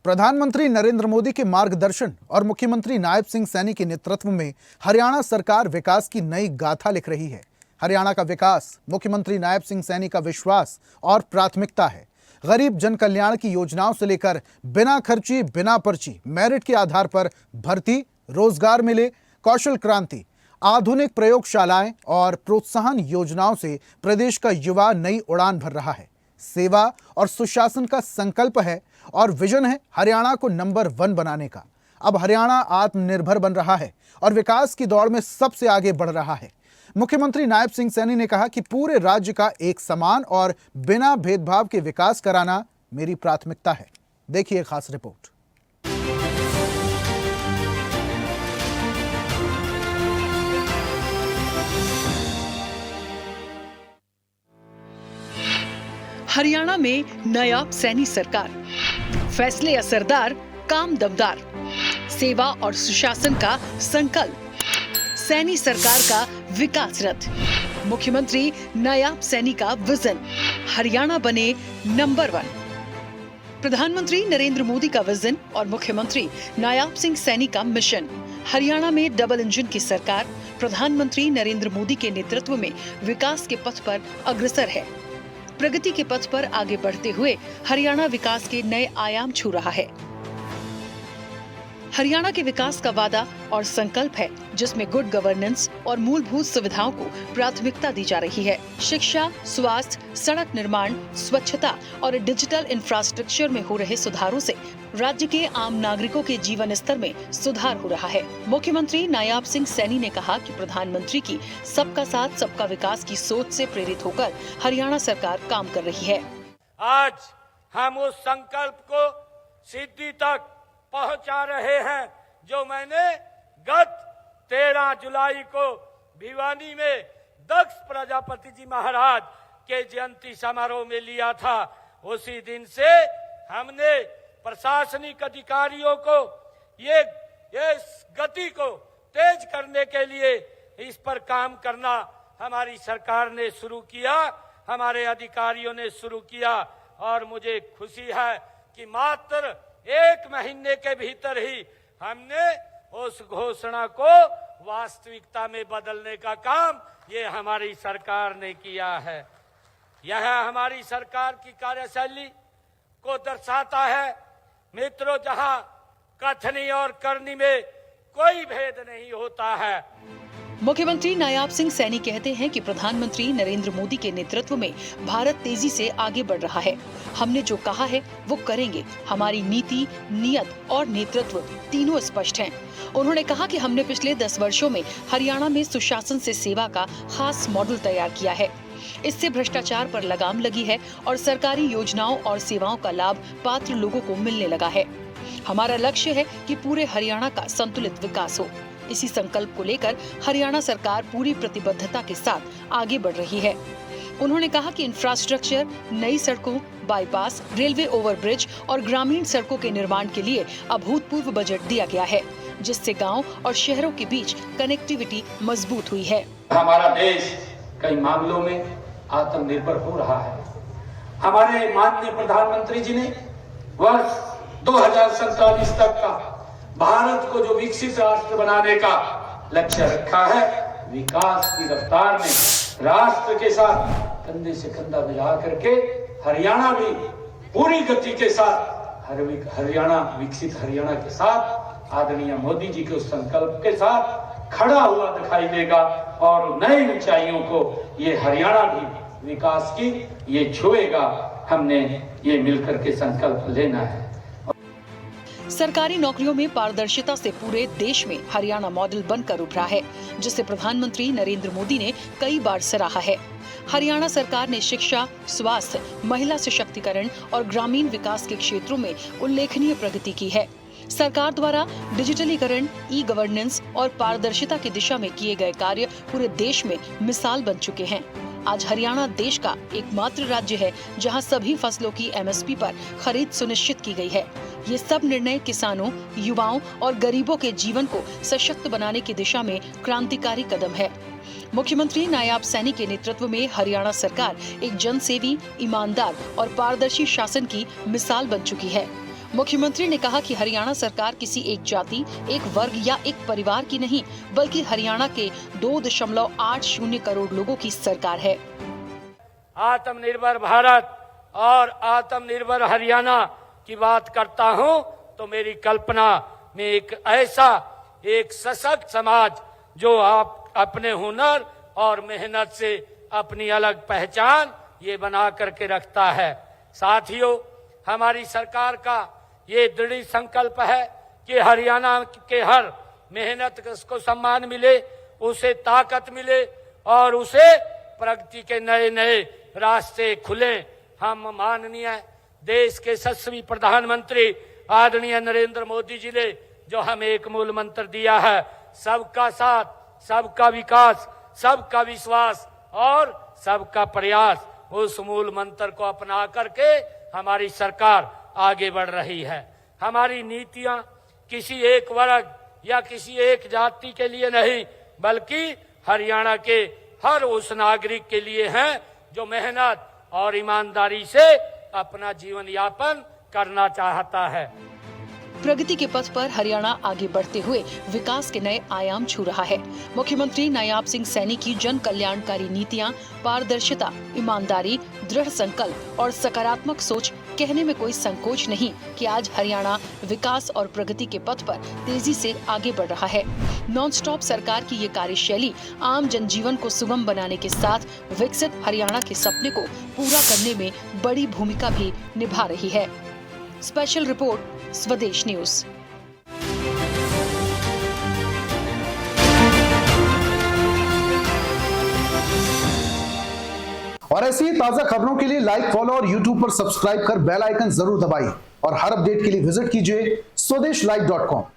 प्रधानमंत्री नरेंद्र मोदी के मार्गदर्शन और मुख्यमंत्री नायब सिंह सैनी के नेतृत्व में हरियाणा सरकार विकास की नई गाथा लिख रही है। हरियाणा का विकास मुख्यमंत्री नायब सिंह सैनी का विश्वास और प्राथमिकता है। गरीब जन कल्याण की योजनाओं से लेकर बिना खर्ची बिना पर्ची मेरिट के आधार पर भर्ती, रोजगार मिले, कौशल क्रांति, आधुनिक प्रयोगशालाएं और प्रोत्साहन योजनाओं से प्रदेश का युवा नई उड़ान भर रहा है। सेवा और सुशासन का संकल्प है और विजन है हरियाणा को नंबर 1 बनाने का। अब हरियाणा आत्मनिर्भर बन रहा है और विकास की दौड़ में सबसे आगे बढ़ रहा है। मुख्यमंत्री नायब सिंह सैनी ने कहा कि पूरे राज्य का एक समान और बिना भेदभाव के विकास कराना मेरी प्राथमिकता है। देखिए खास रिपोर्ट। हरियाणा में नायब सैनी सरकार, फैसले असरदार, काम दमदार, सेवा और सुशासन का संकल्प, सैनी सरकार का विकास रथ, मुख्यमंत्री नायब सैनी का विजन, हरियाणा बने नंबर 1। प्रधानमंत्री नरेंद्र मोदी का विजन और मुख्यमंत्री नायब सिंह सैनी का मिशन। हरियाणा में डबल इंजन की सरकार प्रधानमंत्री नरेंद्र मोदी के नेतृत्व में विकास के पथ पर अग्रसर है। प्रगति के पथ पर आगे बढ़ते हुए हरियाणा विकास के नए आयाम छू रहा है। हरियाणा के विकास का वादा और संकल्प है, जिसमें गुड गवर्नेंस और मूलभूत सुविधाओं को प्राथमिकता दी जा रही है। शिक्षा, स्वास्थ्य, सड़क निर्माण, स्वच्छता और डिजिटल इंफ्रास्ट्रक्चर में हो रहे सुधारों से राज्य के आम नागरिकों के जीवन स्तर में सुधार हो रहा है। मुख्यमंत्री नायब सिंह सैनी ने कहा कि प्रधानमंत्री की सबका साथ सबका विकास की सोच से प्रेरित होकर हरियाणा सरकार काम कर रही है। आज हम उस संकल्प को सिद्धि तक पहुंचा रहे हैं जो मैंने गत 13 जुलाई को भिवानी में दक्ष प्रजापति जी महाराज के जयंती समारोह में लिया था। उसी दिन से हमने प्रशासनिक अधिकारियों को ये गति को तेज करने के लिए इस पर काम करना हमारी सरकार ने शुरू किया, हमारे अधिकारियों ने शुरू किया और मुझे खुशी है कि मात्र 1 महीने के भीतर ही हमने उस घोषणा को वास्तविकता में बदलने का काम ये हमारी सरकार ने किया है। यह हमारी सरकार की कार्यशैली को दर्शाता है। मित्रों, जहां कथनी और करनी में कोई भेद नहीं होता है। मुख्यमंत्री नायब सिंह सैनी कहते हैं कि प्रधानमंत्री नरेंद्र मोदी के नेतृत्व में भारत तेजी से आगे बढ़ रहा है। हमने जो कहा है वो करेंगे। हमारी नीति, नियत और नेतृत्व तीनों स्पष्ट हैं। उन्होंने कहा कि हमने पिछले 10 वर्षों में हरियाणा में सुशासन से सेवा का खास मॉडल तैयार किया है। इससे भ्रष्टाचार पर लगाम लगी है और सरकारी योजनाओं और सेवाओं का लाभ पात्र लोगों को मिलने लगा है। हमारा लक्ष्य है कि पूरे हरियाणा का संतुलित विकास हो। इसी संकल्प को लेकर हरियाणा सरकार पूरी प्रतिबद्धता के साथ आगे बढ़ रही है। उन्होंने कहा कि इंफ्रास्ट्रक्चर, नई सड़कों, बाईपास, रेलवे ओवरब्रिज और ग्रामीण सड़कों के निर्माण के लिए अभूतपूर्व बजट दिया गया है, जिससे गांव और शहरों के बीच कनेक्टिविटी मजबूत हुई है। हमारा देश कई मामलों में आत्मनिर्भर हो रहा है। हमारे माननीय प्रधानमंत्री जी ने वर्ष 2047 तक का भारत को जो विकसित राष्ट्र बनाने का लक्ष्य रखा है, विकास की रफ्तार में राष्ट्र के साथ कंधे से कंधा मिला करके हरियाणा भी पूरी गति के साथ हरियाणा विकसित हरियाणा के साथ आदरणीय मोदी जी के उस संकल्प के साथ खड़ा हुआ दिखाई देगा और नई ऊंचाइयों को ये हरियाणा भी विकास की ये छुएगा। हमने ये मिलकर के संकल्प लेना है। सरकारी नौकरियों में पारदर्शिता से पूरे देश में हरियाणा मॉडल बनकर उभरा है, जिसे प्रधानमंत्री नरेंद्र मोदी ने कई बार सराहा है। हरियाणा सरकार ने शिक्षा, स्वास्थ्य, महिला सशक्तिकरण और ग्रामीण विकास के क्षेत्रों में उल्लेखनीय प्रगति की है। सरकार द्वारा डिजिटलीकरण, ई गवर्नेंस और पारदर्शिता की दिशा में किए गए कार्य पूरे देश में मिसाल बन चुके हैं। आज हरियाणा देश का एकमात्र राज्य है जहां सभी फसलों की एमएसपी पर खरीद सुनिश्चित की गई है। ये सब निर्णय किसानों, युवाओं और गरीबों के जीवन को सशक्त बनाने की दिशा में क्रांतिकारी कदम है। मुख्यमंत्री नायब सैनी के नेतृत्व में हरियाणा सरकार एक जनसेवी, ईमानदार और पारदर्शी शासन की मिसाल बन चुकी है। मुख्यमंत्री ने कहा कि हरियाणा सरकार किसी एक जाति, एक वर्ग या एक परिवार की नहीं, बल्कि हरियाणा के 2.80 करोड़ लोगों की सरकार है। आत्मनिर्भर भारत और आत्मनिर्भर हरियाणा की बात करता हूं तो मेरी कल्पना में एक सशक्त समाज जो आप अपने हुनर और मेहनत से अपनी अलग पहचान ये बना करके रखता है। साथियों, हमारी सरकार का ये दृढ़ संकल्प है कि हरियाणा के हर मेहनत को सम्मान मिले, उसे ताकत मिले और उसे प्रगति के नए नए रास्ते खुले। हम माननीय देश के यशस्वी प्रधानमंत्री आदरणीय नरेंद्र मोदी जी ने जो हमें एक मूल मंत्र दिया है, सबका साथ, सबका विकास, सबका विश्वास और सबका प्रयास, उस मूल मंत्र को अपना करके हमारी सरकार आगे बढ़ रही है। हमारी नीतियां किसी एक वर्ग या किसी एक जाति के लिए नहीं, बल्कि हरियाणा के हर उस नागरिक के लिए हैं जो मेहनत और ईमानदारी से अपना जीवन यापन करना चाहता है। प्रगति के पथ पर हरियाणा आगे बढ़ते हुए विकास के नए आयाम छू रहा है। मुख्यमंत्री नायाब सिंह सैनी की जन कल्याणकारी नीतियां, पारदर्शिता, ईमानदारी, दृढ़ संकल्प और सकारात्मक सोच, कहने में कोई संकोच नहीं कि आज हरियाणा विकास और प्रगति के पथ पर तेजी से आगे बढ़ रहा है। नॉनस्टॉप सरकार की ये कार्यशैली आम जनजीवन को सुगम बनाने के साथ विकसित हरियाणा के सपने को पूरा करने में बड़ी भूमिका भी निभा रही है। स्पेशल रिपोर्ट, स्वदेश न्यूज। और ऐसी ही ताजा खबरों के लिए लाइक, फॉलो और यूट्यूब पर सब्सक्राइब कर बेल आइकन जरूर दबाइए और हर अपडेट के लिए विजिट कीजिए स्वदेशलाइव.com।